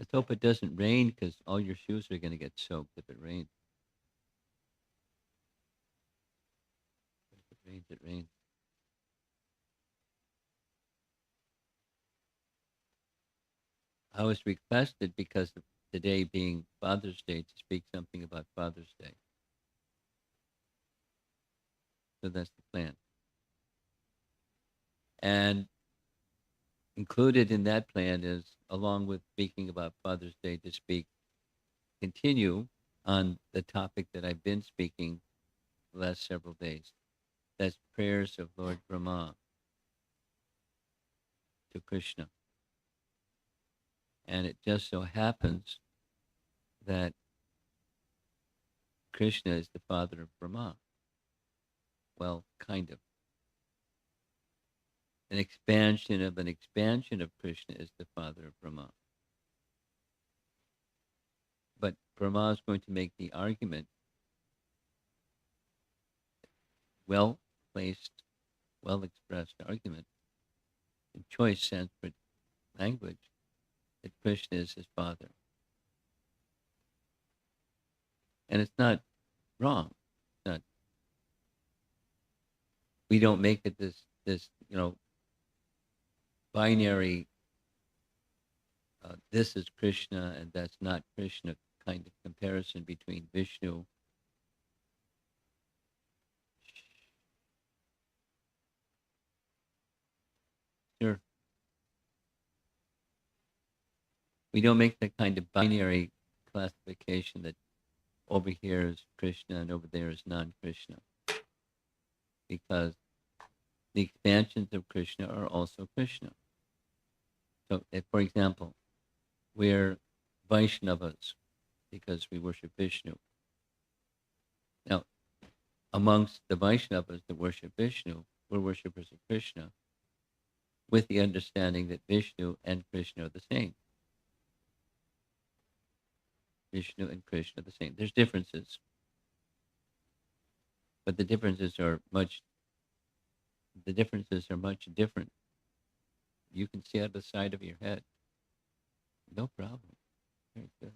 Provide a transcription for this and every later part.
Let's hope it doesn't rain because all your shoes are going to get soaked if it rains. If it rains, it rains. I was requested because of today being Father's Day to speak something about Father's Day. So that's the plan. And included in that plan is, along with speaking about Father's Day, to continue on the topic that I've been speaking the last several days. That's prayers of Lord Brahma to Krishna. And it just so happens that Krishna is the father of Brahma. Well, kind of. An expansion of Krishna is the father of Brahma. But Brahma is going to make the argument, well-placed, well-expressed argument, in choice Sanskrit language, that Krishna is his father. And it's not wrong. It's not. We don't make it this binary, this is Krishna and that's not Krishna kind of comparison between Vishnu. Sure. We don't make that kind of binary classification that over here is Krishna and over there is non-Krishna. Because the expansions of Krishna are also Krishna. So, if, for example, we're Vaishnavas because we worship Vishnu. Now, amongst the Vaishnavas that worship Vishnu, we're worshippers of Krishna, with the understanding that Vishnu and Krishna are the same. Vishnu and Krishna are the same. There's differences, but the differences are much different. You can see out the side of your head. No problem. Very good.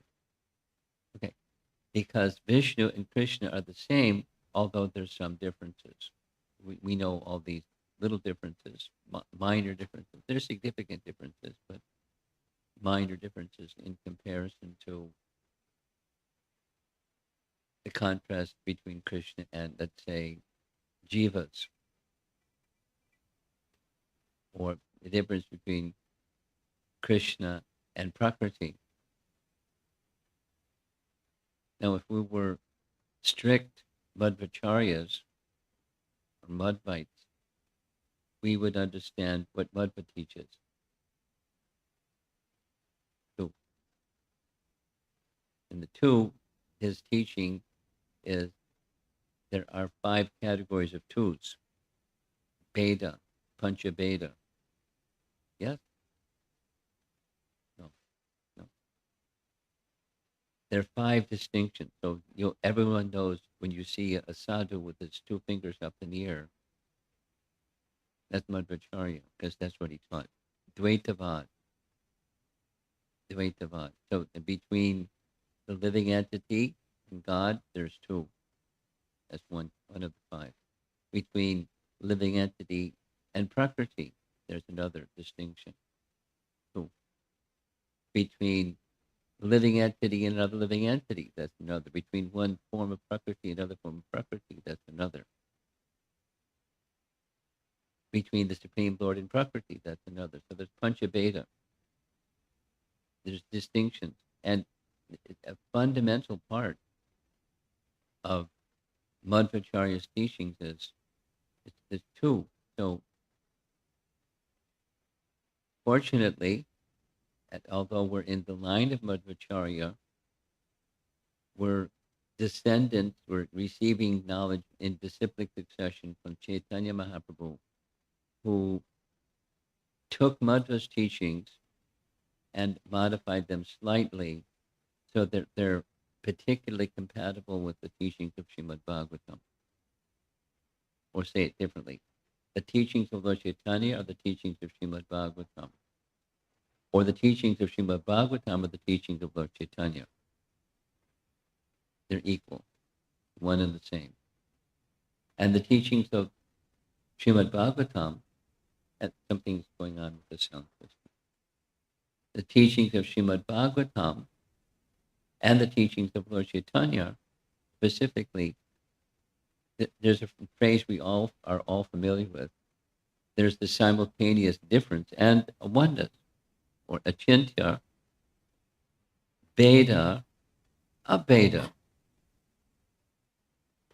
Okay. Because Vishnu and Krishna are the same, although there's some differences. We know all these little differences, minor differences. There's significant differences, but minor differences in comparison to the contrast between Krishna and, let's say, jivas, or the difference between Krishna and Prakriti. Now, if we were strict Madhvacharyas or Madhvites, we would understand what Madhva teaches. Two. And the two, his teaching is there are 5 categories of twos. Beda, Pancha Beda. Yes? No. There are 5 distinctions. So everyone knows when you see a sadhu with his 2 fingers up in the air, that's Madhvacharya, because that's what he taught. Dvaitavad. So between the living entity and God, there's 2. That's one of the 5. Between living entity and Prakriti, there's another distinction. 2. Between living entity and another living entity, that's another. Between one form of Prakriti and another form of Prakriti, that's another. Between the Supreme Lord and Prakriti, that's another. So there's Pancha Beda. There's distinctions. And a fundamental part of Madhvacharya's teachings is there's 2. So fortunately, although we're in the line of Madhvacharya, we're descendants, we're receiving knowledge in disciplic succession from Chaitanya Mahaprabhu, who took Madhva's teachings and modified them slightly so that they're particularly compatible with the teachings of Srimad Bhagavatam. Or say it differently. The teachings of Lord Chaitanya are the teachings of Srimad Bhagavatam. or the teachings of Srimad Bhagavatam or the teachings of Lord Chaitanya. They're equal, one and the same. And the teachings of Srimad Bhagavatam, something's going on with the sound system. The teachings of Srimad Bhagavatam and the teachings of Lord Chaitanya, specifically, there's a phrase we all are all familiar with. There's the simultaneous difference and a oneness, or achintya, Veda, abeda,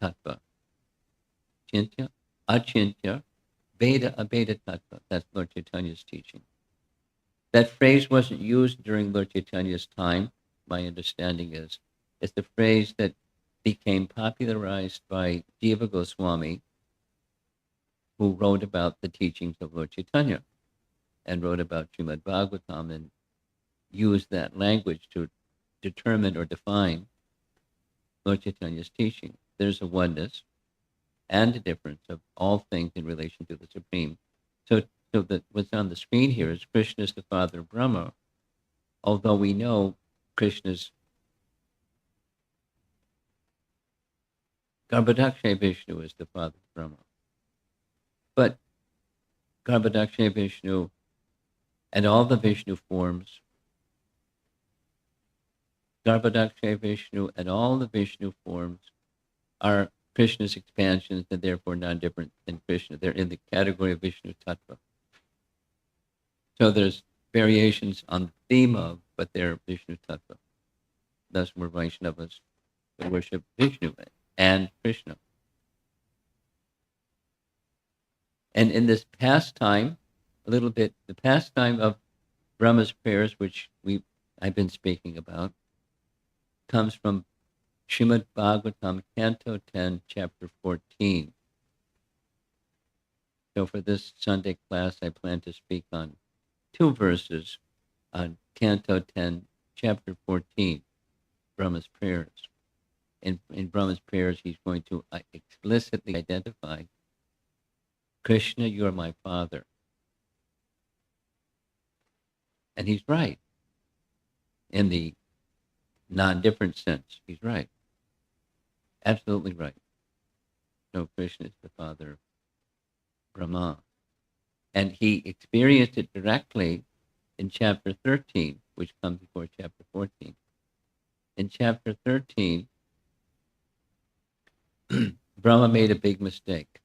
tattva. Achintya, achintya, Veda, abeda, tattva. That's Lord Chaitanya's teaching. That phrase wasn't used during Lord Chaitanya's time, my understanding is. It's the phrase that became popularized by Jiva Goswami, who wrote about the teachings of Lord Chaitanya and wrote about Srimad Bhagavatam and used that language to determine or define Lord Chaitanya's teaching. There's a oneness and a difference of all things in relation to the Supreme. So that what's on the screen here is Krishna is the father of Brahma, although we know Krishna's Garbhodakshay Vishnu is the father of Brahma. But Garbhodakshay Vishnu and all the Vishnu forms, Garbhodakshay Vishnu and all the Vishnu forms are Krishna's expansions and therefore non-different than Krishna. They're in the category of Vishnu Tattva. So there's variations on the theme of, but they're Vishnu Tattva. Thus we're Vaishnavas who worship Vishnu and Krishna. And in this pastime, a little bit, the pastime of Brahma's prayers, which I've been speaking about, comes from Srimad Bhagavatam, Canto 10, Chapter 14. So for this Sunday class, I plan to speak on 2 verses on Canto 10, Chapter 14, Brahma's prayers. In Brahma's prayers, he's going to explicitly identify, Krishna, you are my father. And he's right. In the non-different sense, he's right. Absolutely right. So Krishna is the father of Brahma. And he experienced it directly in chapter 13, which comes before chapter 14. In chapter 13, Brahma made a big mistake,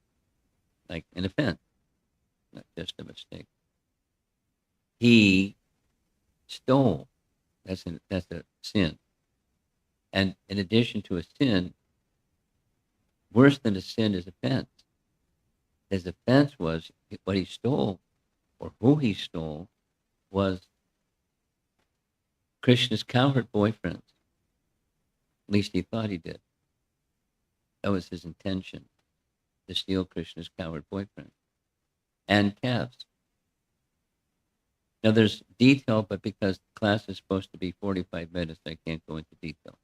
like an offense, not just a mistake. He stole. That's a sin. And in addition to a sin, worse than a sin is offense. His offense was what he stole, or who he stole, was Krishna's cowherd boyfriends. At least he thought he did. That was his intention, to steal Krishna's cowherd boyfriend and calves. Now there's detail, but because the class is supposed to be 45 minutes, I can't go into detail.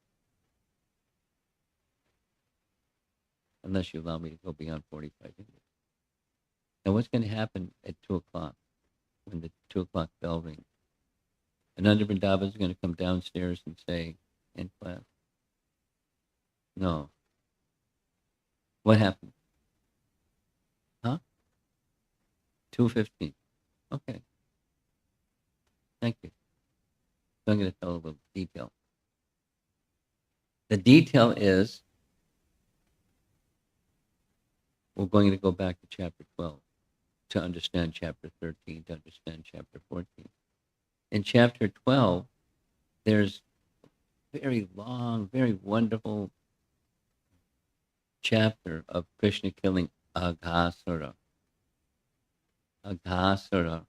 Unless you allow me to go beyond 45 minutes. Now what's going to happen at 2 o'clock, when the 2 o'clock bell rings? Ananda Vrindavan is going to come downstairs and say, in class. No. What happened? Huh? 2:15. Okay. Thank you. So I'm going to tell a little detail. The detail is, we're going to go back to chapter 12 to understand chapter 13, to understand chapter 14. In chapter 12, there's a very long, very wonderful chapter of Krishna killing Aghasura. Aghasura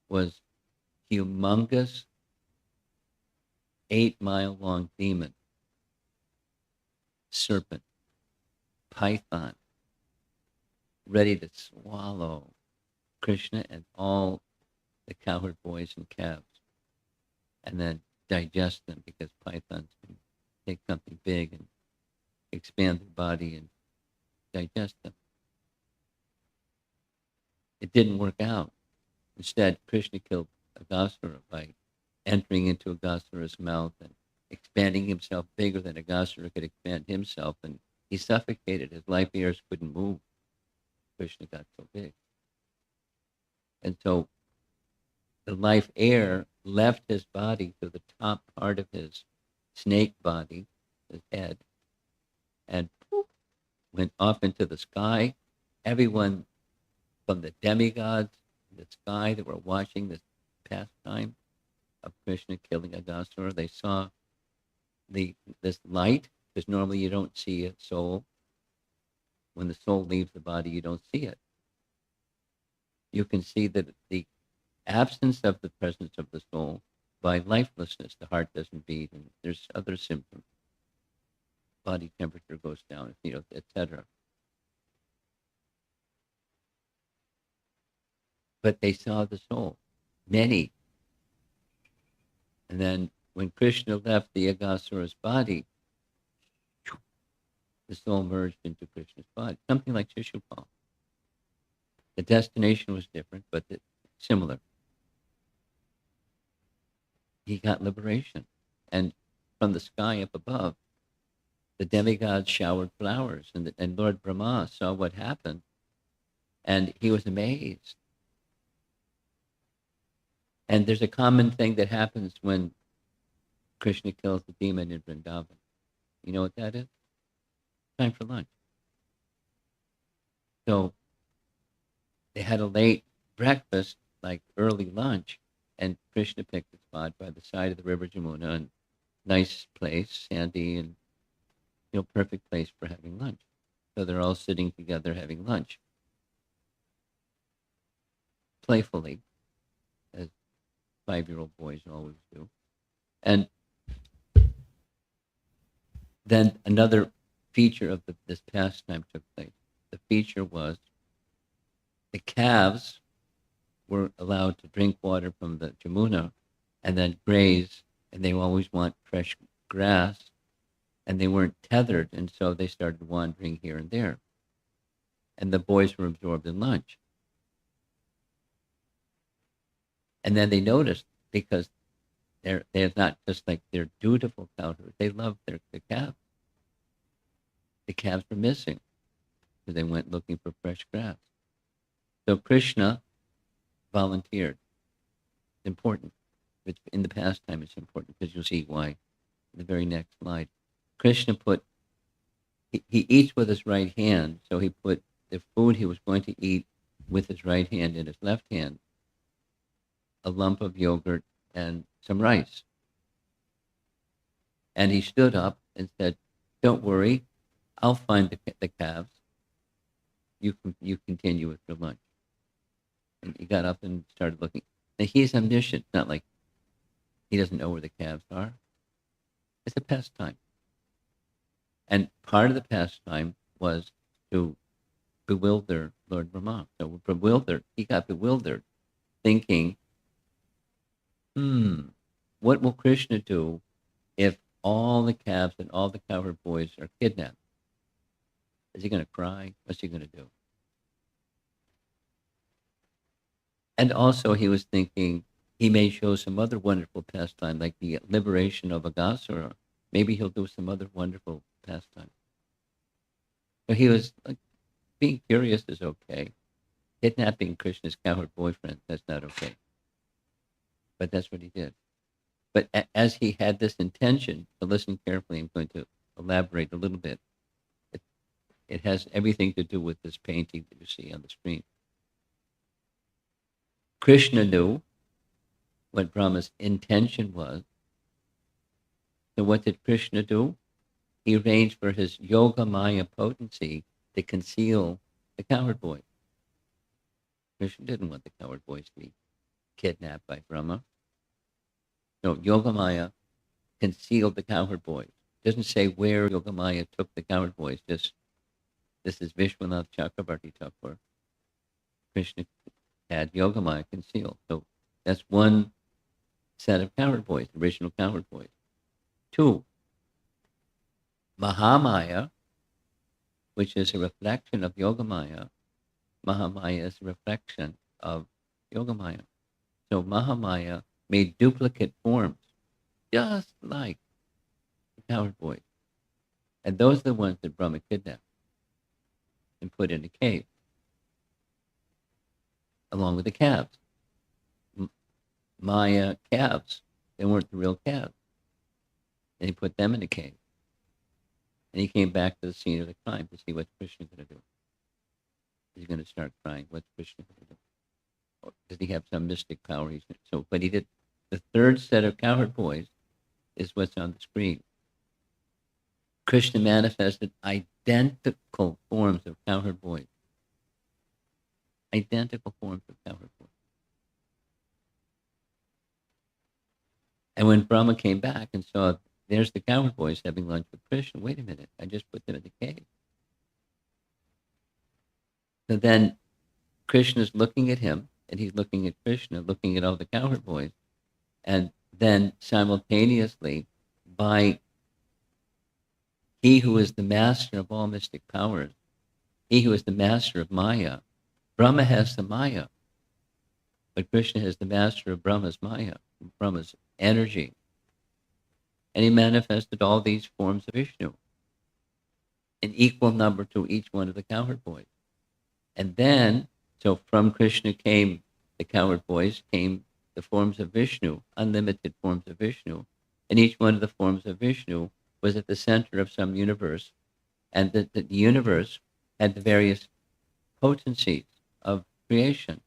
was humongous 8-mile-long demon, serpent, python, ready to swallow Krishna and all the cowherd boys and calves, and then digest them, because pythons can take something big and expand their body and digest them. It didn't work out. Instead, Krishna killed Aghasura by entering into Aghasura's mouth and expanding himself bigger than Aghasura could expand himself, and he suffocated. His life hairs couldn't move. Krishna got so big. And so the life air left his body to the top part of his snake body, his head, and poof, went off into the sky. Everyone from the demigods in the sky that were watching this pastime of Krishna killing Aghasura, they saw this light, because normally you don't see a soul. When the soul leaves the body, you don't see it. You can see that the absence of the presence of the soul by lifelessness. The heart doesn't beat, and there's other symptoms. Body temperature goes down, etc. But they saw the soul, many. And then when Krishna left the Aghasura's body, the soul merged into Krishna's body, something like Shishupal. The destination was different, but similar. He got liberation. And from the sky up above, the demigods showered flowers, and Lord Brahma saw what happened, and he was amazed. And there's a common thing that happens when Krishna kills the demon in Vrindavan. You know what that is? Time for lunch. So they had a late breakfast, like early lunch, and Krishna picked a spot by the side of the river Jamuna, and nice place, sandy, and perfect place for having lunch. So they're all sitting together having lunch, playfully, as 5-year-old boys always do. And then another feature of this pastime took place. The feature was the calves were allowed to drink water from the Jamuna and then graze, and they always want fresh grass, and they weren't tethered, and so they started wandering here and there. And the boys were absorbed in lunch. And then they noticed, because they're not just like they're dutiful cowherds, they love their calves. The calves were missing, so they went looking for fresh grass. So Krishna volunteered. It's important. It's in the pastime, it's important, because you'll see why in the very next slide. Krishna he eats with his right hand, so he put the food he was going to eat with his right hand in his left hand, a lump of yogurt and some rice. And he stood up and said, "Don't worry, I'll find the calves. You continue with your lunch." And he got up and started looking. Now, he's omniscient. It's not like he doesn't know where the calves are. It's a pastime. And part of the pastime was to bewilder Lord Brahma. So he got bewildered, thinking, what will Krishna do if all the calves and all the cowherd boys are kidnapped? Is he going to cry? What's he going to do? And also he was thinking he may show some other wonderful pastime, like the liberation of Aghasura. Maybe he'll do some other wonderful pastime. So he was like, being curious is okay. Kidnapping Krishna's cowherd boyfriend, that's not okay. But that's what he did. But as he had this intention, to listen carefully, I'm going to elaborate a little bit. It has everything to do with this painting that you see on the screen. Krishna knew what Brahma's intention was. So what did Krishna do? He arranged for his Yoga Maya potency to conceal the cowherd boys. Krishna didn't want the cowherd boys to be kidnapped by Brahma. So Yoga Maya concealed the cowherd boys. It doesn't say where Yoga Maya took the cowherd boys. This is Vishwanath Chakrabarti Thakur. Krishna had Yoga Maya concealed. So that's one set of cowherd boys, original cowherd boys. 2, Mahamaya, which is a reflection of Yoga Maya. Mahamaya is a reflection of Yoga Maya. So Mahamaya made duplicate forms, just like the cowherd boys. And those are the ones that Brahma kidnapped and put in a cave, along with the calves. Maya calves, they weren't the real calves. And he put them in a cave. And he came back to the scene of the crime to see what's Krishna going to do. He's going to start crying. What's Krishna going to do? Or does he have some mystic power? But he did. The third set of cowherd boys is what's on the screen. Krishna manifested identical forms of cowherd boys. Identical forms of cowherd boys. And when Brahma came back and saw there's the cowherd boys having lunch with Krishna, wait a minute, I just put them in the cave. So then Krishna's looking at him, and he's looking at Krishna, looking at all the cowherd boys. And then simultaneously, by he who is the master of all mystic powers, he who is the master of Maya, Brahma has the Maya, but Krishna is the master of Brahma's Maya, Brahma's energy. And he manifested all these forms of Vishnu, an equal number to each one of the cowherd boys. And then, so from Krishna came the cowherd boys, came the forms of Vishnu, unlimited forms of Vishnu. And each one of the forms of Vishnu was at the center of some universe. And the universe had the various potencies of creation,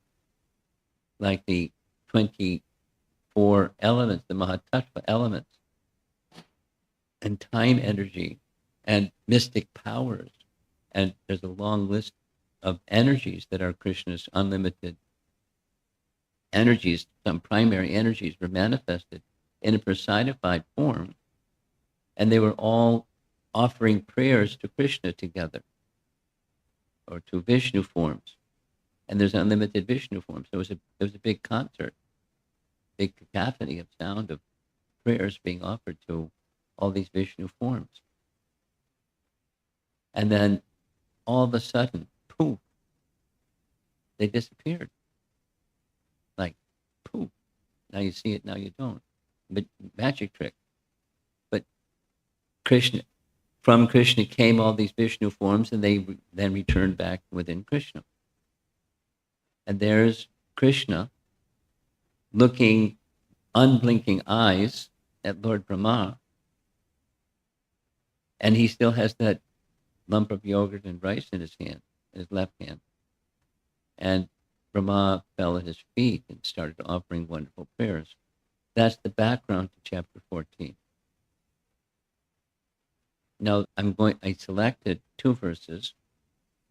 like the 24 elements, the Mahatattva elements, and time energy, and mystic powers. And there's a long list of energies that are Krishna's unlimited energies. Some primary energies were manifested in a personified form, and they were all offering prayers to Krishna together, or to Vishnu forms. And there's unlimited Vishnu forms. So it was a big concert, big cacophony of sound of prayers being offered to all these Vishnu forms. And then all of a sudden, poof, they disappeared. Like, poof. Now you see it, now you don't. But magic trick. But from Krishna came all these Vishnu forms, and they then returned back within Krishna. And there's Krishna looking unblinking eyes at Lord Brahma, and he still has that lump of yogurt and rice in his hand, in his left hand. And Brahma fell at his feet and started offering wonderful prayers. That's the background to chapter 14. Now, I selected 2 verses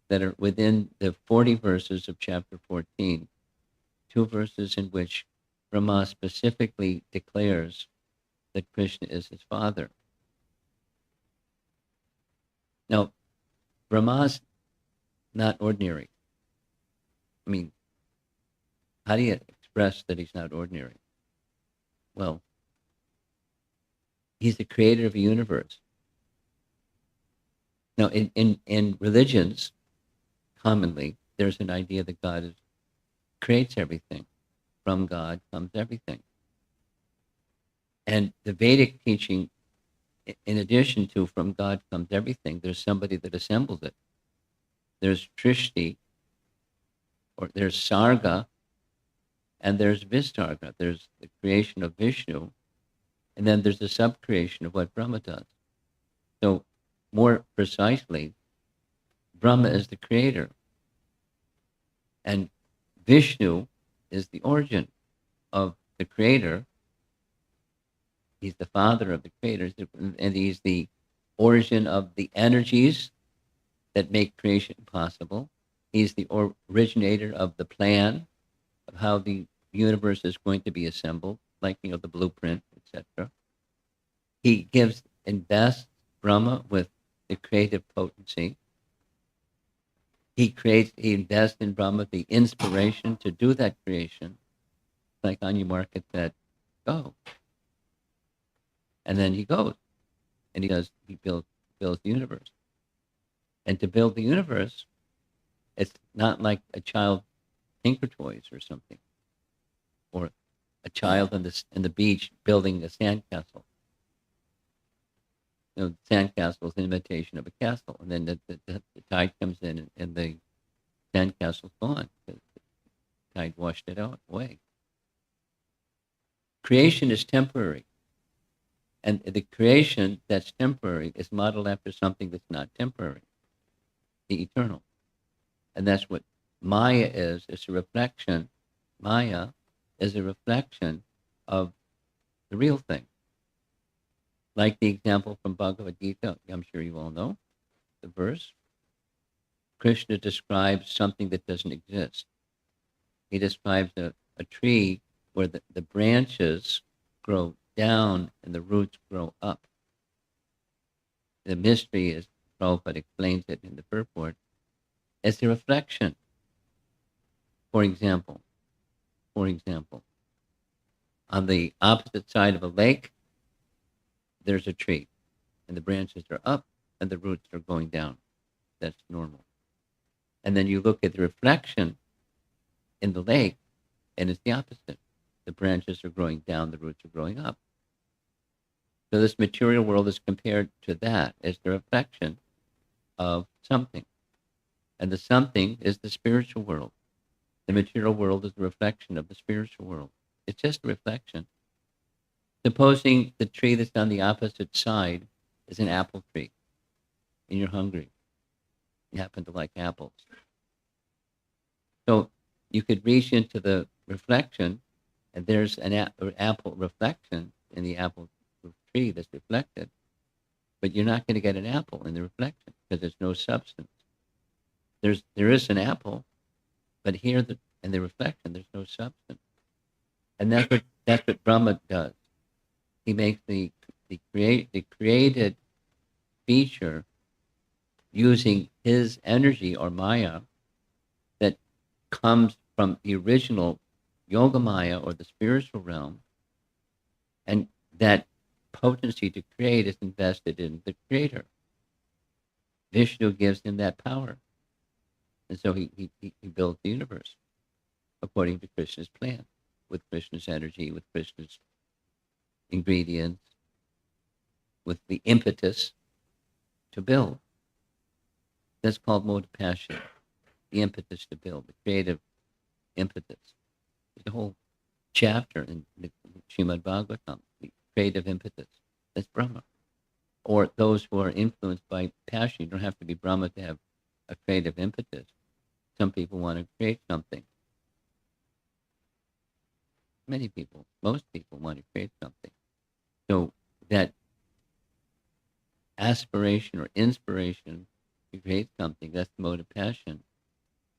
that are within the 40 verses of chapter 14, 2 verses in which Brahma specifically declares that Krishna is his father. Now, Brahma's not ordinary. I mean, how do you express that he's not ordinary? Well, he's the creator of a universe. Now, in religions, commonly, there's an idea that God creates everything. From God comes everything. And the Vedic teaching, in addition to from God comes everything, there's somebody that assembles it. There's Trishti, or there's Sarga, and there's Vistarga. There's the creation of Vishnu, and then there's the sub-creation of what Brahma does. So, more precisely, Brahma is the creator, and Vishnu is the origin of the creator. He's the father of the creators, and he's the origin of the energies that make creation possible. He's the originator of the plan of how the universe is going to be assembled, like, the blueprint, etc. He invests Brahma with the creative potency. He invests in Brahma the inspiration to do that creation. Like, on your market, that go. And then he goes, and he builds the universe. And to build the universe, it's not like a child tinker toys or something, or a child on the beach building a sandcastle. The sandcastle is an imitation of a castle, and then the tide comes in, and the sandcastle's gone because the tide washed it away. Creation is temporary, and the creation that's temporary is modeled after something that's not temporary, the eternal. And that's what Maya is. It's a reflection. Maya is a reflection of the real thing. Like the example from Bhagavad Gita, I'm sure you all know the verse. Krishna describes something that doesn't exist. He describes a tree where the branches grow down and the roots grow up. The mystery is, Prabhupada explains it in the purport, it's a reflection. For example, on the opposite side of a lake, there's a tree, and the branches are up and the roots are going down. That's normal. And then you look at the reflection in the lake, and it's the opposite. The branches are growing down, the roots are growing up. So this material world is compared to that as the reflection of something. And the something is the spiritual world. The material world is a reflection of the spiritual world. It's just a reflection. Supposing the tree that's on the opposite side is an apple tree, and you're hungry. You happen to like apples. So you could reach into the reflection, and there's an apple reflection in the apple tree that's reflected, but you're not going to get an apple in the reflection because there's no substance. There is an apple, but here in the reflection there's no substance, and that's what Brahma does. He makes the created feature using his energy or Maya that comes from the original Yoga Maya or the spiritual realm, and that potency to create is invested in the creator. Vishnu gives him that power. And so he builds the universe according to Krishna's plan, with Krishna's energy, with Krishna's ingredients, with the impetus to build. That's called mode of passion, the impetus to build, the creative impetus. There's a whole chapter in the Srimad Bhagavatam, the creative impetus. That's Brahma. Or those who are influenced by passion. You don't have to be Brahma to have a creative impetus. Some people want to create something. Many people, most people want to create something. So that aspiration or inspiration to create something, that's the mode of passion.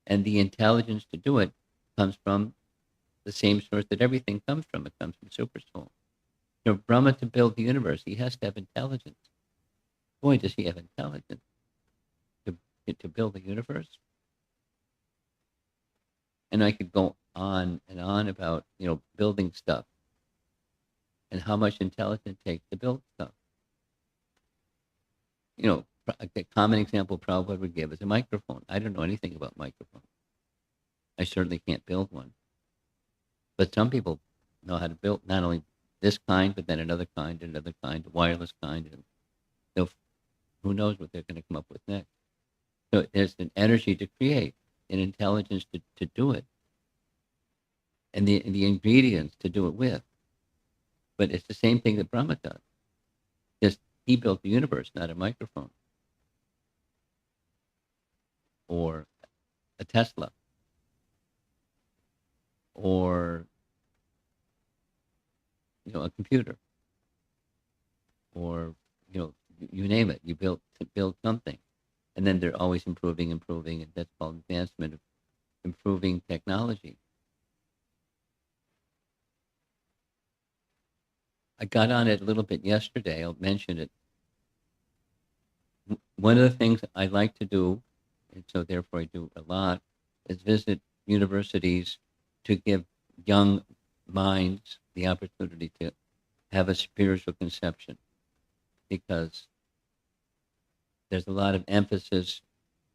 And the intelligence to do it comes from the same source that everything comes from. It comes from Super Soul. So Brahma, to build the universe, he has to have intelligence. Boy, does he have intelligence to build the universe. And I could go on and on about, building stuff and how much intelligence it takes to build stuff. A common example Prabhupada would give is a microphone. I don't know anything about microphones. I certainly can't build one. But some people know how to build not only this kind, but then another kind, a wireless kind. And who knows what they're going to come up with next. So there's an energy to create, an intelligence to do it, and the ingredients to do it with. But it's the same thing that Brahma does. Just he built the universe, not a microphone or a Tesla or a computer or you name it. You build something, and then they're always improving, and that's called advancement of improving technology. I got on it a little bit yesterday. I'll mention it. One of the things I like to do, and so therefore I do a lot, is visit universities to give young minds the opportunity to have a spiritual conception, because there's a lot of emphasis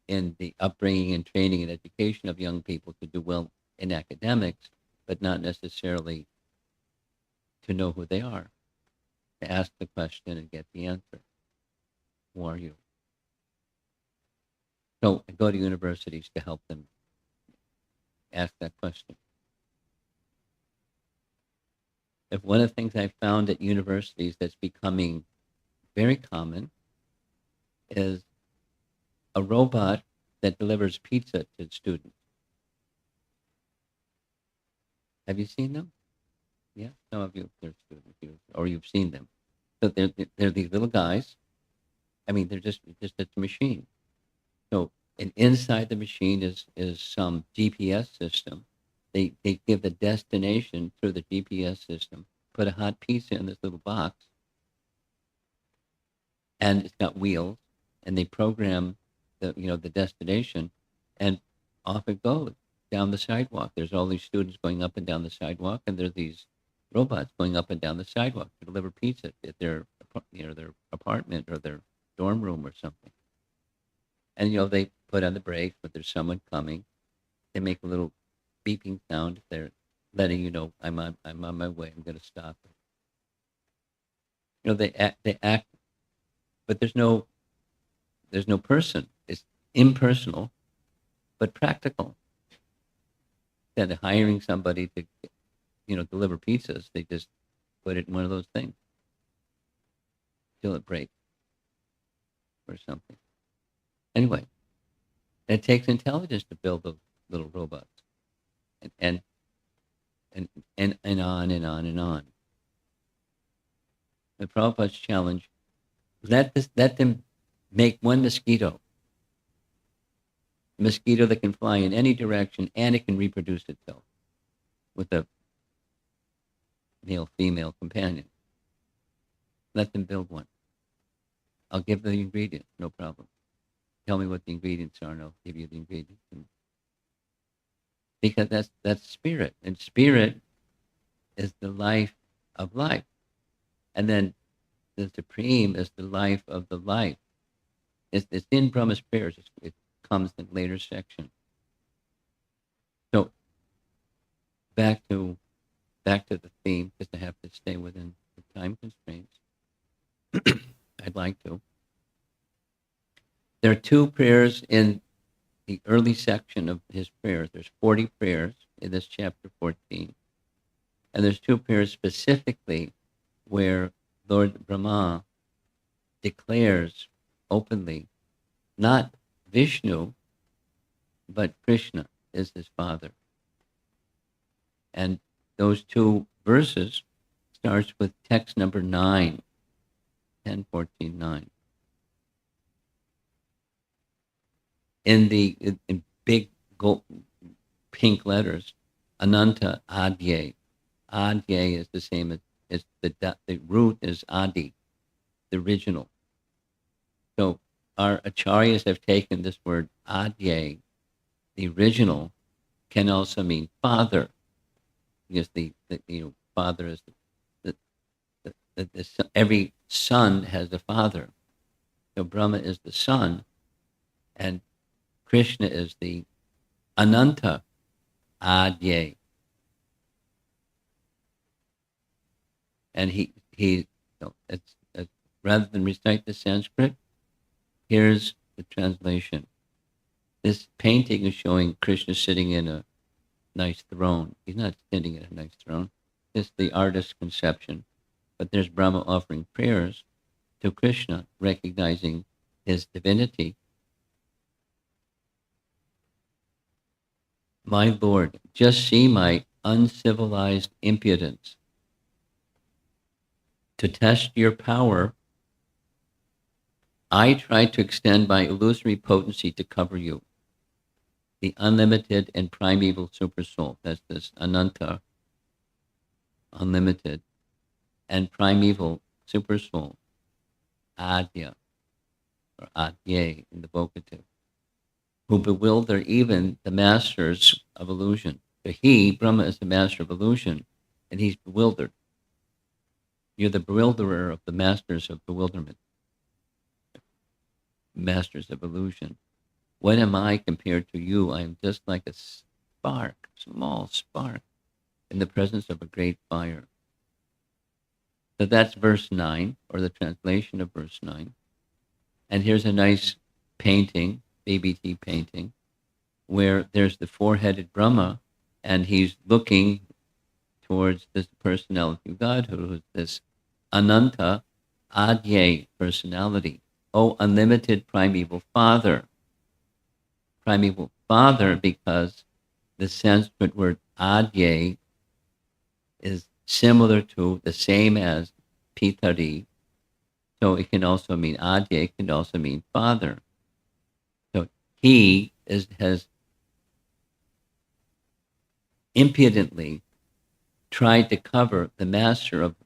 in the upbringing and training and education of young people to do well in academics, but not necessarily to know who they are, to ask the question and get the answer. Who are you? So I go to universities to help them ask that question. If one of the things I found at universities that's becoming very common is a robot that delivers pizza to students. Have you seen them? Yeah, some of you, they're students, or you've seen them. So they're these little guys. I mean, they're just it's a machine. So, and inside the machine is some GPS system. They give the destination through the GPS system. Put a hot pizza in this little box, and it's got wheels, and they program the destination, and off it goes down the sidewalk. There's all these students going up and down the sidewalk, and there's these robots going up and down the sidewalk to deliver pizza at their apartment or their dorm room or something. And they put on the brakes, but there's someone coming. They make a little beeping sound. They're letting you know I'm on my way. I'm going to stop. They act, but there's no person. It's impersonal, but practical. Instead of hiring somebody to deliver pizzas, they just put it in one of those things till it breaks or something. Anyway, it takes intelligence to build those little robots, and on and on and on. The Prabhupada's challenge: let them make one mosquito that can fly in any direction, and it can reproduce itself with a male-female companion. Let them build one. I'll give the ingredients, no problem. Tell me what the ingredients are, and I'll give you the ingredients. Because that's spirit, and spirit is the life of life, and then the supreme is the life of the life. It's in Brahma's prayers. It comes in later section. So back to the theme, because I have to stay within the time constraints. I'd like to. There are two prayers in the early section of his prayers. There's 40 prayers in this chapter 14. And there's two prayers specifically where Lord Brahma declares openly, not Vishnu, but Krishna is his father. And those two verses starts with text number 9, 10:14:9. In big gold, pink letters, Ananta Adye. Adye is the same as the root is Adi, the original. So our acharyas have taken this word Adye, the original, can also mean father, because the father is every son has a father. So Brahma is the son, and Krishna is the Ananta Adye. And it's rather than recite the Sanskrit, here's the translation. This painting is showing Krishna sitting in a nice throne. He's not sitting in a nice throne. It's the artist's conception. But there's Brahma offering prayers to Krishna, recognizing his divinity. My Lord, just see my uncivilized impudence. To test your power, I tried to extend my illusory potency to cover you. The unlimited and primeval supersoul, that's this Ananta, unlimited, and primeval supersoul, Adya, or Adye in the vocative, who bewilder even the masters of illusion. So he, Brahma, is the master of illusion, and he's bewildered. You're the bewilderer of the masters of bewilderment, masters of illusion. What am I compared to you? I am just like a spark, small spark, in the presence of a great fire. So that's verse 9, or the translation of verse 9. And here's a nice painting, BBT painting, where there's the four-headed Brahma, and he's looking towards this personality of God, who is this Ananta Adye personality. Oh, unlimited primeval father. Primeval father, because the Sanskrit word Adye is similar to, the same as Pitari. So it can also mean Adye, it can also mean father. So he has impudently tried to cover the master of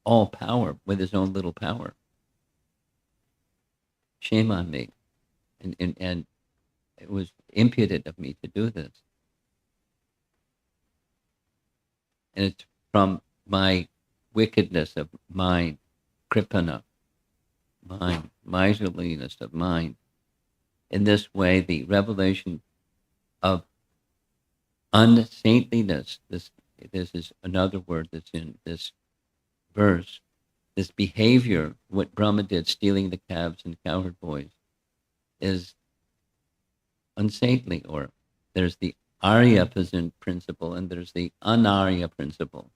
all power with his own little power. Shame on me. And it was impudent of me to do this. And it's from my wickedness of mind, kripana, mind, miserliness of mind. In this way, the revelation of unsaintliness, this is another word that's in this verse, this behavior, what Brahma did, stealing the calves and cowherd boys, is unsaintly. Or there's the Arya principle and there's the Anarya principle.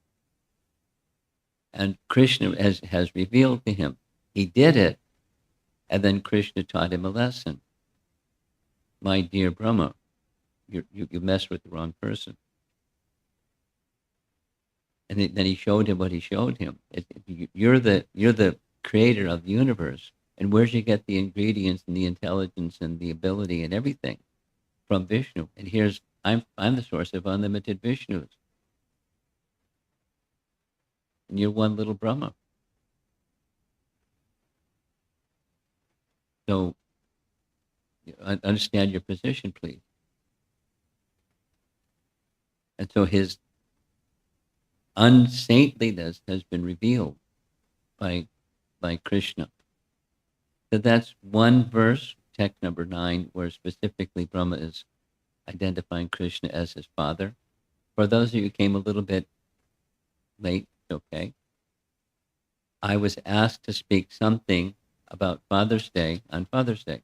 And Krishna has revealed to him, he did it, and then Krishna taught him a lesson. My dear Brahma, you messed with the wrong person. And then he showed him what he showed him. You're the creator of the universe, and where'd you get the ingredients and the intelligence and the ability and everything? From Vishnu. And I'm the source of unlimited Vishnus, and you're one little Brahma. So understand your position, please. And so his unsaintliness has been revealed by Krishna. So that's one verse, text number 9, where specifically Brahma is identifying Krishna as his father. For those of you who came a little bit late, okay. I was asked to speak something about Father's Day on Father's Day.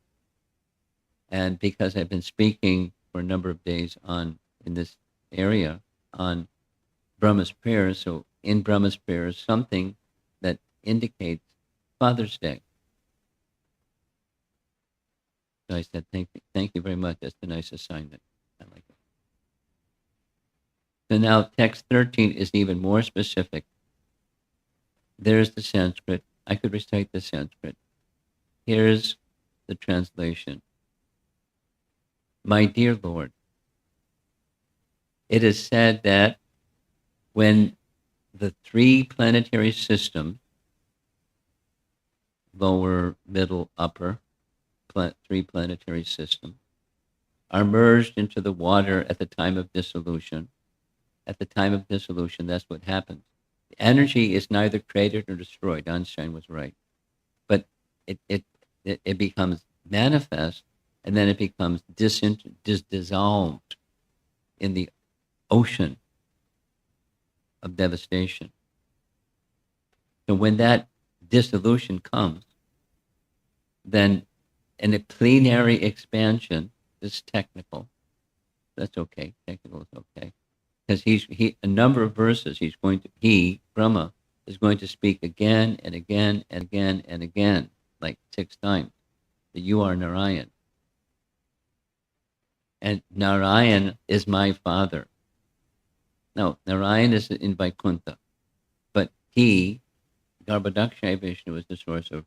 And because I've been speaking for a number of days in this area on Brahma's prayers, so in Brahma's prayers, something that indicates Father's Day. So I said, thank you very much. That's a nice assignment. I like it. So now text 13 is even more specific. There's the Sanskrit. I could recite the Sanskrit. Here's the translation. My dear Lord, it is said that when the three planetary systems, lower, middle, upper, three planetary systems, are merged into the water at the time of dissolution. At the time of dissolution, that's what happens. The energy is neither created nor destroyed. Einstein was right. But it becomes manifest, and then it becomes dissolved in the ocean of devastation. So when that dissolution comes, then in a plenary expansion, this is technical. That's okay. Technical is okay. Because he a number of verses Brahma is going to speak again and again and again and again, like 6 times, that you are Narayan. And Narayan is my father. No, Narayan is in Vaikuntha. But Garbhodakshaya Vishnu, is the source of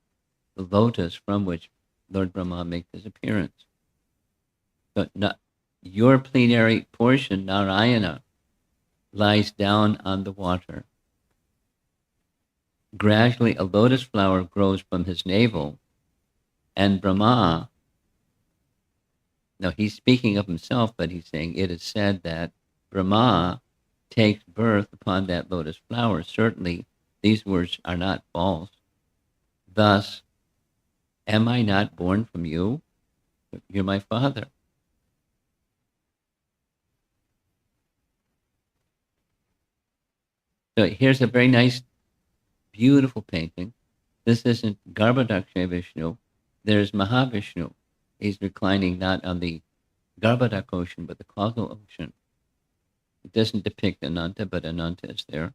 the lotus from which Lord Brahma makes his appearance. But your plenary portion, Narayana, lies down on the water. Gradually, a lotus flower grows from his navel, and Brahma, now he's speaking of himself, but he's saying it is said that Brahma takes birth upon that lotus flower. Certainly, these words are not false. Thus, am I not born from you? You're my father. So here's a very nice beautiful painting. This isn't Garbhodaksha Vishnu. There's Mahavishnu. He's reclining not on the Garbhodak ocean, but the causal ocean. It doesn't depict Ananta, but Ananta is there.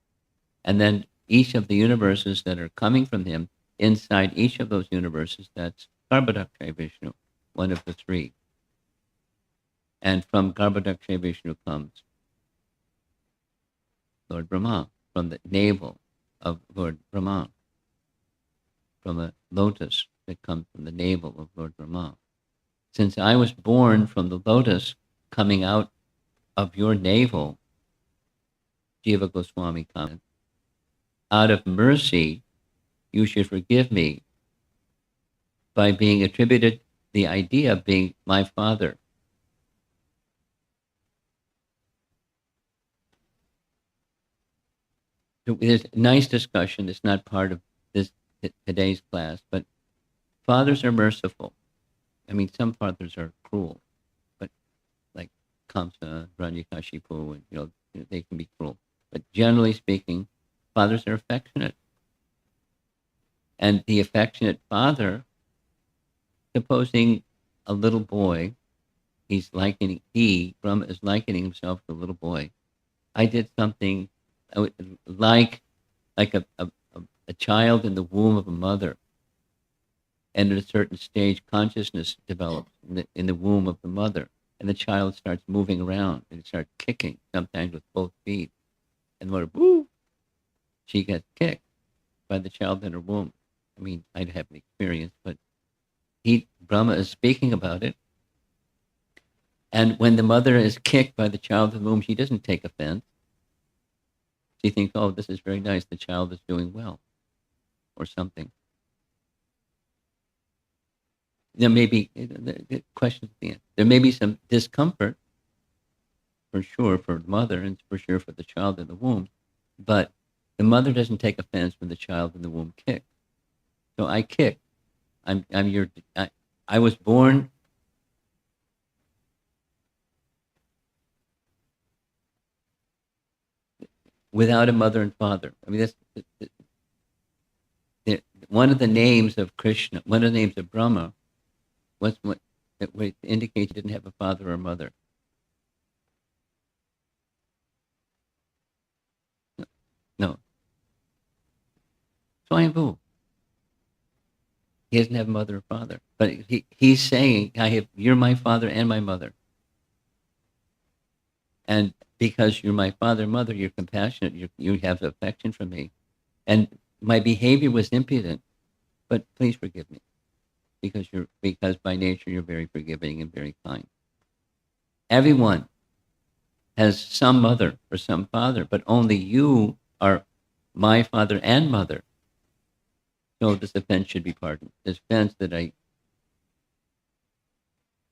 And then each of the universes that are coming from him, inside each of those universes, that's Garbhodaksha Vishnu, one of the three. And from Garbhodaksha Vishnu comes Lord Brahma, from the navel of Lord Brahma, from a lotus that comes from the navel of Lord Brahma. Since I was born from the lotus coming out of your navel, Jiva Goswami comments, out of mercy, you should forgive me by being attributed the idea of being my father. There's a nice discussion. It's not part of this today's class, but fathers are merciful. I mean, some fathers are cruel, but like Kamsa, Hiranyakashipu, and they can be cruel. But generally speaking, fathers are affectionate, and the affectionate father, supposing a little boy, Brahma is likening himself to a little boy. I did something like a child in the womb of a mother, and at a certain stage, consciousness develops in the womb of the mother, and the child starts moving around and starts kicking, sometimes with both feet, and the mother, woo, she gets kicked by the child in her womb. I mean, I have an experience, but Brahma is speaking about it. And when the mother is kicked by the child in the womb, she doesn't take offense. She thinks, oh, this is very nice. The child is doing well, or something. There may be questions at the end. There may be some discomfort, for sure, for the mother, and for sure for the child in the womb. But the mother doesn't take offense when the child in the womb kicks. So I kicked. I was born without a mother and father. I mean, that's one of the names of Krishna, one of the names of Brahma, what indicates he didn't have a father or mother. No. Swayambhu. He doesn't have a mother or father. But he's saying, you're my father and my mother. And because you're my father and mother, you're compassionate, you have affection for me. And my behavior was impudent, but please forgive me. Because by nature you're very forgiving and very kind. Everyone has some mother or some father, but only you are my father and mother. So this offense should be pardoned. This offense that I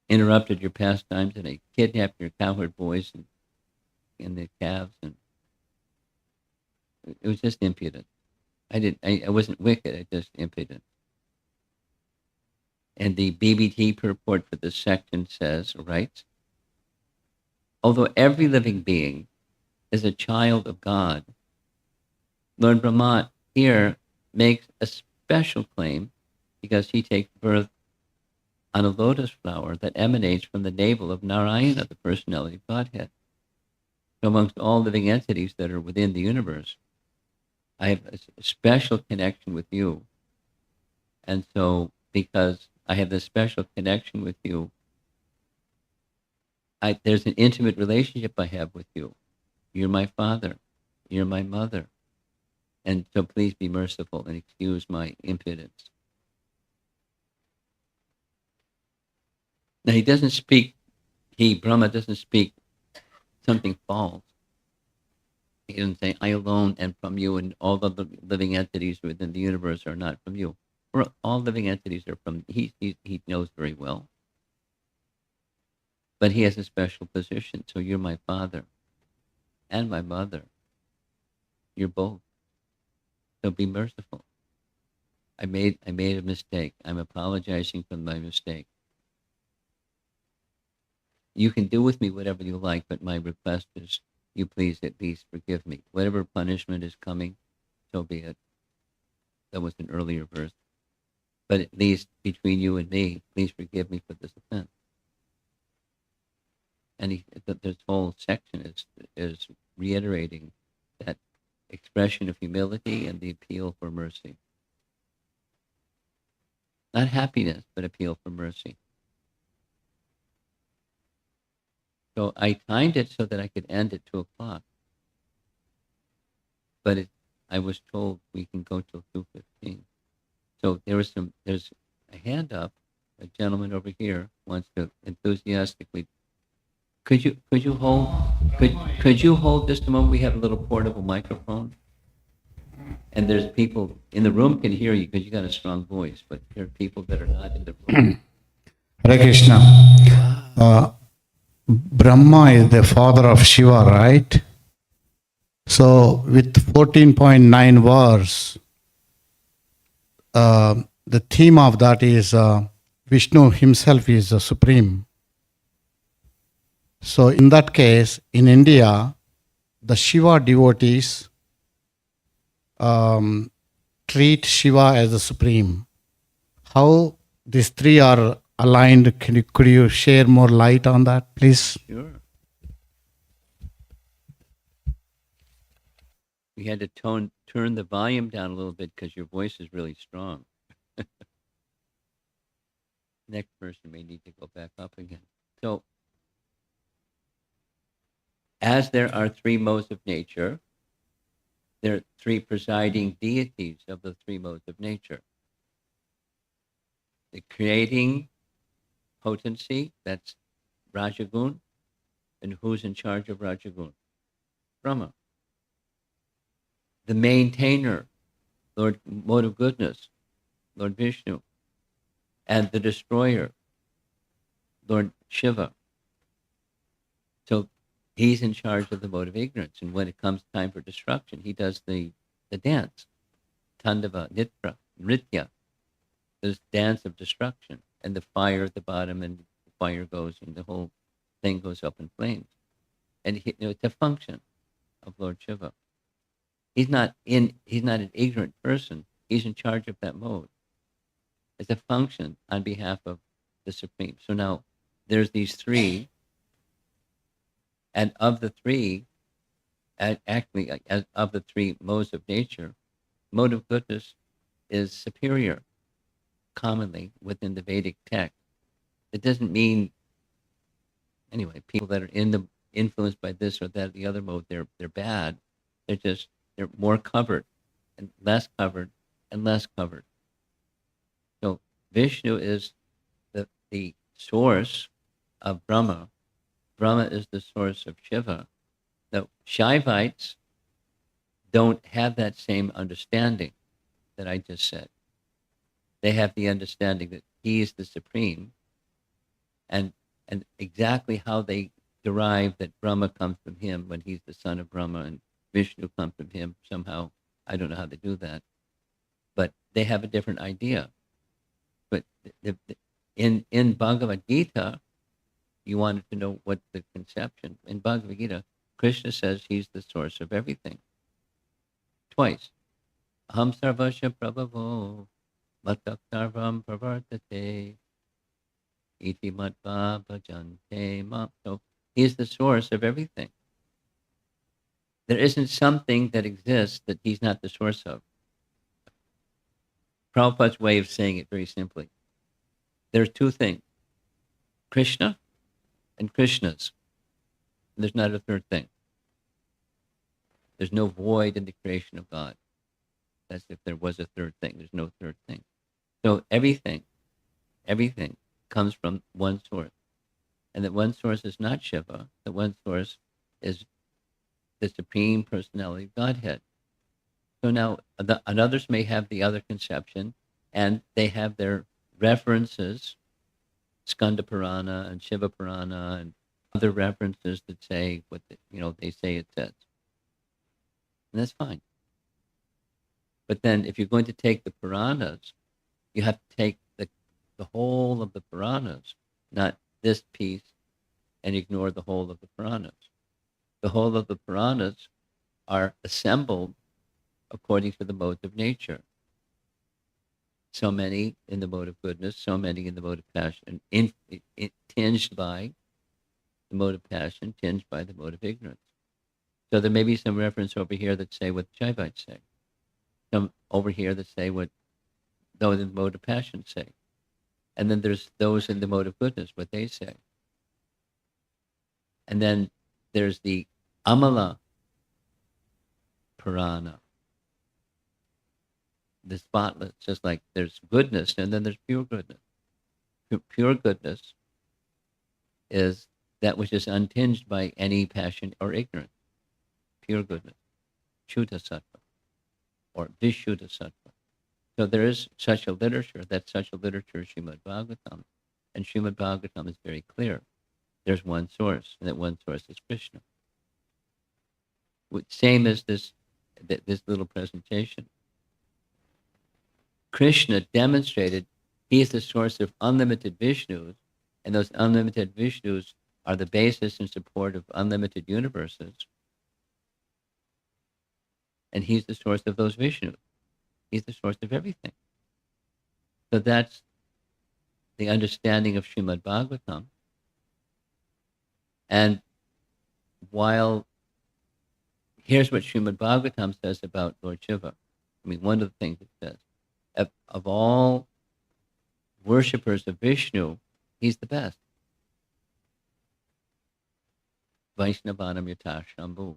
interrupted your pastimes, that I kidnapped your cowherd boys and the calves, and it was just impudent. I wasn't wicked, I just impudent. And the BBT purport for this section writes, although every living being is a child of God, Lord Brahma here makes a special claim because he takes birth on a lotus flower that emanates from the navel of Narayana, the personality of Godhead. So amongst all living entities that are within the universe, I have a special connection with you. And so because I have this special connection with you, there's an intimate relationship I have with you. You're my father. You're my mother. And so please be merciful and excuse my impudence. Now Brahma doesn't speak something false. He doesn't say, I alone am from you and all the living entities within the universe are not from you. All living entities are from, he knows very well. But he has a special position. So you're my father and my mother. You're both. So be merciful. I made a mistake. I'm apologizing for my mistake. You can do with me whatever you like, but my request is you please at least forgive me. Whatever punishment is coming, so be it. That was an earlier verse. But at least between you and me, please forgive me for this offense. And this whole section is reiterating that expression of humility and the appeal for mercy. Not happiness, but appeal for mercy. So I timed it so that I could end at 2:00. But I was told we can go till 2:15. So there's a hand up. A gentleman over here wants to enthusiastically. Could you hold just a moment? We have a little portable microphone, and there's people in the room can hear you because you got a strong voice, but there are people that are not in the room. Hare Krishna. Brahma is the father of Shiva, right? So with 14.9 verse, the theme of that is Vishnu himself is the supreme. So in that case, in India, the Shiva devotees treat Shiva as the supreme. How these three are aligned, could you share more light on that, please? Sure. We had to turn the volume down a little bit because your voice is really strong. Next person may need to go back up again. So, as there are three modes of nature, there are three presiding deities of the three modes of nature. The creating potency, that's Rajagun. And who's in charge of Rajagun? Brahma. The maintainer, Lord Mode of Goodness, Lord Vishnu. And the destroyer, Lord Shiva. So he's in charge of the mode of ignorance. And when it comes time for destruction, he does the dance. Tandava, Nritya. This dance of destruction. And the fire at the bottom, and the fire goes, and the whole thing goes up in flames. And it's a function of Lord Shiva. He's not an ignorant person. He's in charge of that mode. It's a function on behalf of the Supreme. So now there's these three, and of the three, actually, of the three modes of nature, mode of goodness is superior commonly within the Vedic text. It doesn't mean, anyway, people that are influenced by this or that, the other mode, they're bad. They're more covered and less covered and less covered. So Vishnu is the source of Brahma. Brahma is the source of Shiva. Now, Shaivites don't have that same understanding that I just said. They have the understanding that he is the supreme, and exactly how they derive that Brahma comes from him when he's the son of Brahma, and Vishnu comes from him somehow. I don't know how they do that, but they have a different idea. But in Bhagavad Gita, you wanted to know what the conception. In Bhagavad Gita, Krishna says he's the source of everything. Twice. Aham sarvasya prabhavo matak sarvam pravartate iti matva bhajante mam. So he's the source of everything. There isn't something that exists that he's not the source of. Prabhupada's way of saying it very simply. There's two things, Krishna and Krishnas. There's not a third thing. There's no void in the creation of God. That's if there was a third thing. There's no third thing. So everything comes from one source. And that one source is not Shiva. The one source is the Supreme Personality of Godhead. So now, and others may have the other conception, and they have their references, Skanda Purana and Shiva Purana, and other references that say what they say it says. And that's fine. But then if you're going to take the Puranas, you have to take the whole of the Puranas, not this piece, and ignore the whole of the Puranas. The whole of the Puranas are assembled according to the modes of nature. So many in the mode of goodness, so many in the mode of passion, tinged by the mode of passion, tinged by the mode of ignorance. So there may be some reference over here that say what Shaivites say. Some over here that say what those in the mode of passion say. And then there's those in the mode of goodness, what they say. And then there's the Amala Purana, the spotless, just like there's goodness and then there's pure goodness. Pure goodness is that which is untinged by any passion or ignorance. Pure goodness. Shuddha Sattva or Vishuddha Sattva. So there is such a literature. That's such a literature is Srimad Bhagavatam. And Srimad Bhagavatam is very clear. There's one source, and that one source is Krishna. Same as this little presentation. Krishna demonstrated he is the source of unlimited Vishnus, and those unlimited Vishnus are the basis and support of unlimited universes. And he's the source of those Vishnus. He's the source of everything. So that's the understanding of Srimad Bhagavatam. And while here's what Srimad Bhagavatam says about Lord Shiva. I mean, one of the things it says, of all worshippers of Vishnu, he's the best. Vaishnavanam yata Shambhu.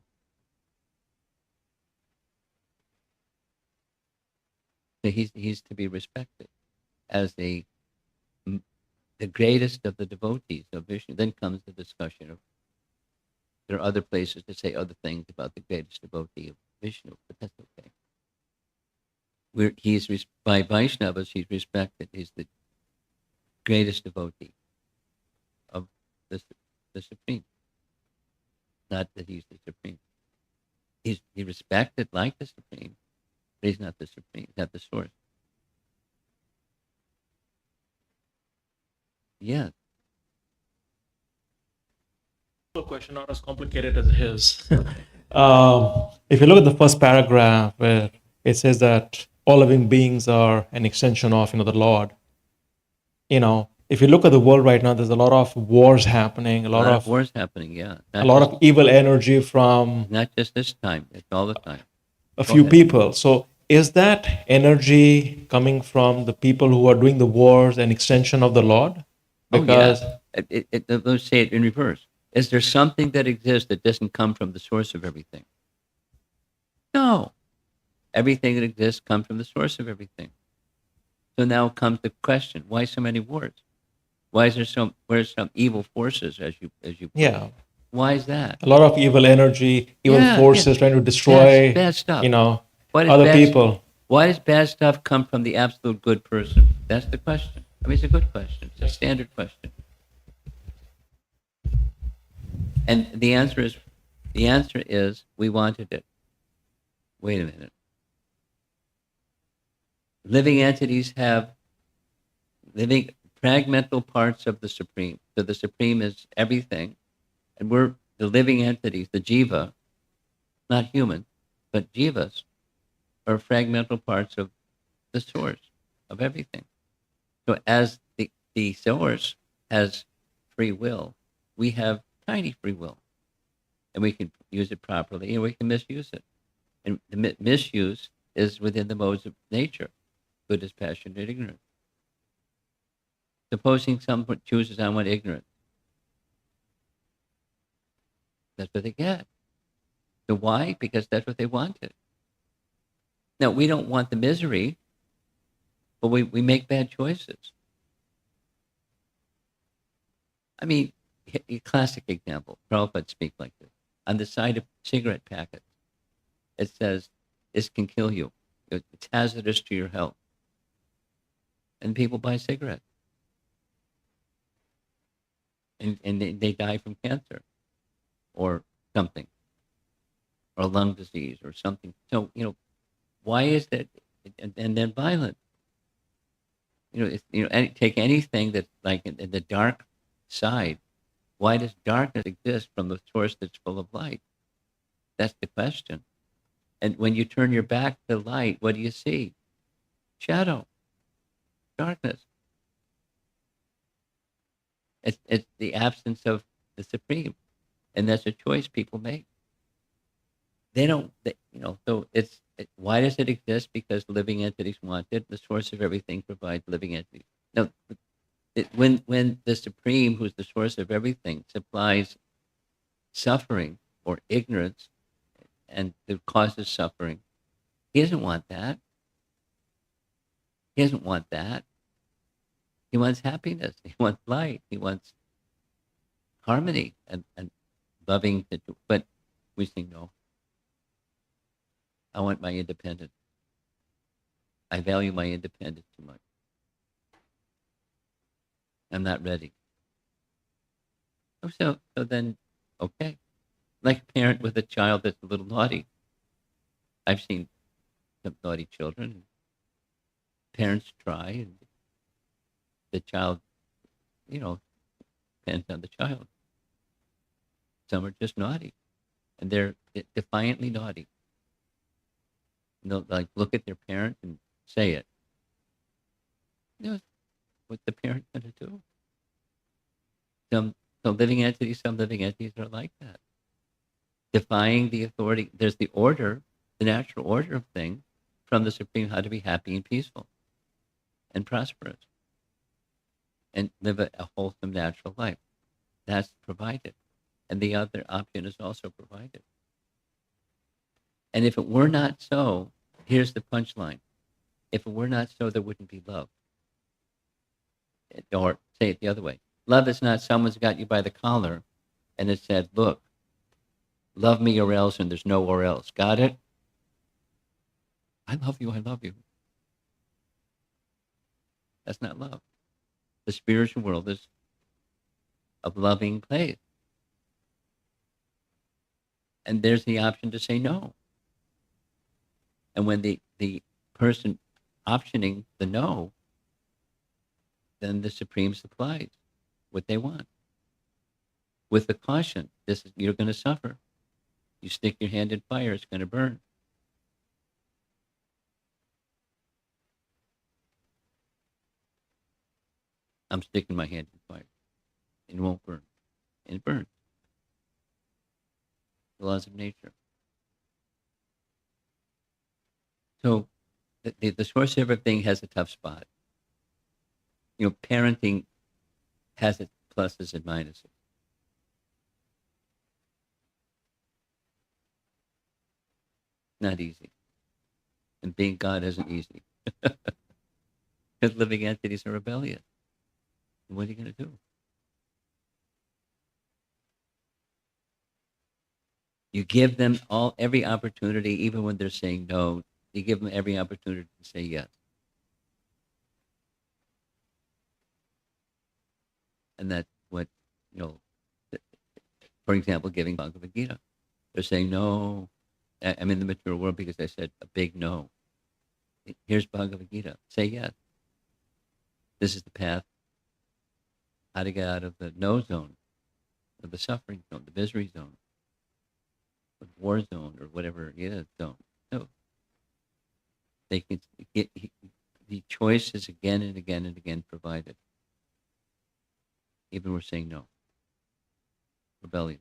So he's to be respected as the greatest of the devotees of Vishnu. Then comes the discussion of, there are other places to say other things about the greatest devotee of Vishnu, but that's okay. By Vaishnavas, he's respected. He's the greatest devotee of the Supreme. Not that he's the Supreme. He's respected like the Supreme, but he's not the Supreme. He's not the source. Yeah. A question not as complicated as his. If you look at the first paragraph where it says that all living beings are an extension of, the Lord. If you look at the world right now, there's a lot of wars happening, a lot of wars happening. Yeah, a lot of evil energy from not just this time; it's all the time. A few people. So, is that energy coming from the people who are doing the wars an extension of the Lord? Because let's say it in reverse. Is there something that exists that doesn't come from the source of everything? No. Everything that exists comes from the source of everything. So now comes the question, why so many wars? Why is there where's some evil forces as you Yeah. Why is that? A lot of evil energy, evil forces trying to destroy bad stuff. Other people. Why does bad stuff come from the absolute good person? That's the question. I mean, it's a good question. It's a standard question. And the answer is we wanted it. Wait a minute. Living entities have living fragmental parts of the Supreme. So the Supreme is everything. And we're the living entities, the jiva, not human, but jivas, are fragmental parts of the source of everything. So as the source has free will, we have tiny free will. And we can use it properly and we can misuse it. And the misuse is within the modes of nature, goodness, passion, and ignorance. Supposing someone chooses, I want ignorance. That's what they get. So why? Because that's what they wanted. Now, we don't want the misery, but we make bad choices. I mean, a classic example, Prabhupada speak like this. On the side of cigarette packets, it says, this can kill you. It's hazardous to your health. And people buy cigarettes. And they die from cancer or something, or lung disease or something. So, why is that? And then violence. Take anything that's like in the dark side. Why does darkness exist from the source that's full of light? That's the question. And when you turn your back to light, what do you see? Shadow. darkness. It's the absence of the Supreme, and that's a choice people make. They don't, so why does it exist? Because living entities want it. The source of everything provides living entities. Now, when the Supreme, who's the source of everything, supplies suffering or ignorance, and it causes suffering, he doesn't want that. He doesn't want that. He wants happiness. He wants light. He wants harmony and loving. But we say, no. I want my independence. I value my independence too much. I'm not ready. So then, okay. Like a parent with a child that's a little naughty. I've seen some naughty children. Parents try, and the child, depends on the child. Some are just naughty, and they're defiantly naughty. They'll look at their parent and say it. What the parent's going to do. Some living entities are like that. Defying the authority. There's the order, the natural order of things from the Supreme, how to be happy and peaceful and prosperous and live a wholesome natural life. That's provided. And the other option is also provided. And if it were not so, here's the punchline. If it were not so, there wouldn't be love. Or say it the other way. Love is not someone's got you by the collar and it said, look, love me or else, and there's no or else. Got it? I love you, I love you. That's not love. The spiritual world is a loving place. And there's the option to say no. And when the person optioning the no, then the Supreme supplies what they want. With the caution, you're going to suffer. You stick your hand in fire, it's going to burn. I'm sticking my hand in fire. It won't burn. And it burns. The laws of nature. So the source of everything has a tough spot. Parenting has its pluses and minuses. Not easy. And being God isn't easy. Because living entities are rebellious. What are you going to do? You give them every opportunity, even when they're saying no. You give them every opportunity to say yes. And that's what, for example, giving Bhagavad Gita. They're saying no. I'm in the material world because I said a big no. Here's Bhagavad Gita. Say yes. This is the path. How to get out of the no zone, of the suffering zone, the misery zone, the war zone, or whatever it is zone. No. They can get the choice is again and again and again provided. Even we're saying no. Rebellion.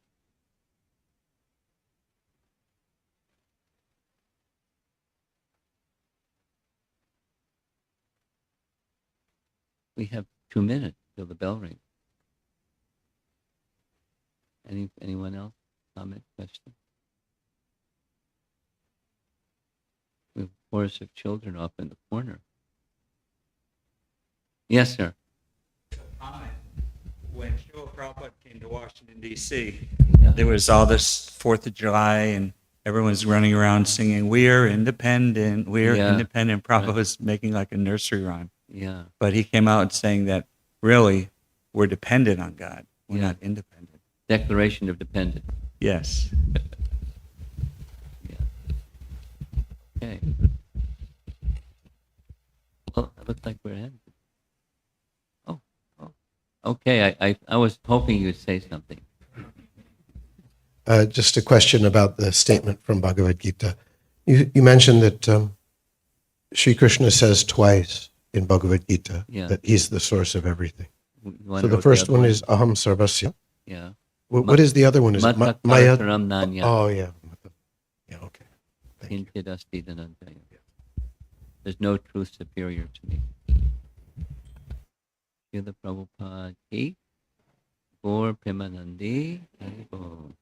We have 2 minutes till the bell rings. Anyone else? Comment, question? We have a chorus of children off in the corner. Yes, sir. Comment. When Srila Prabhupada came to Washington, D.C., Yeah. there was all this 4th of July, and everyone's running around singing, "We are independent, we are Yeah. independent." Prabhupada Right. was making like a nursery rhyme. Yeah. But he came out saying that really we're dependent on God. We're Yeah. not independent. Declaration of Dependence. Yes. Yeah. Okay. Well, it looks like we're ending. Oh. Okay. I was hoping you'd say something. Just a question about the statement from Bhagavad Gita. You mentioned that Sri Krishna says twice, in Bhagavad Gita, Yeah. that he's the source of everything. You wanna So the know first other one is Aham Sarvasya. Yeah. What is the other one? Is it Mata Maya? karataram nanya. Oh, yeah. Yeah, okay. Thank you. Kinchid asti dhananjaya. There's no truth superior to me. Srila Prabhupada ki, Gaur Premanandi, Hari Bol.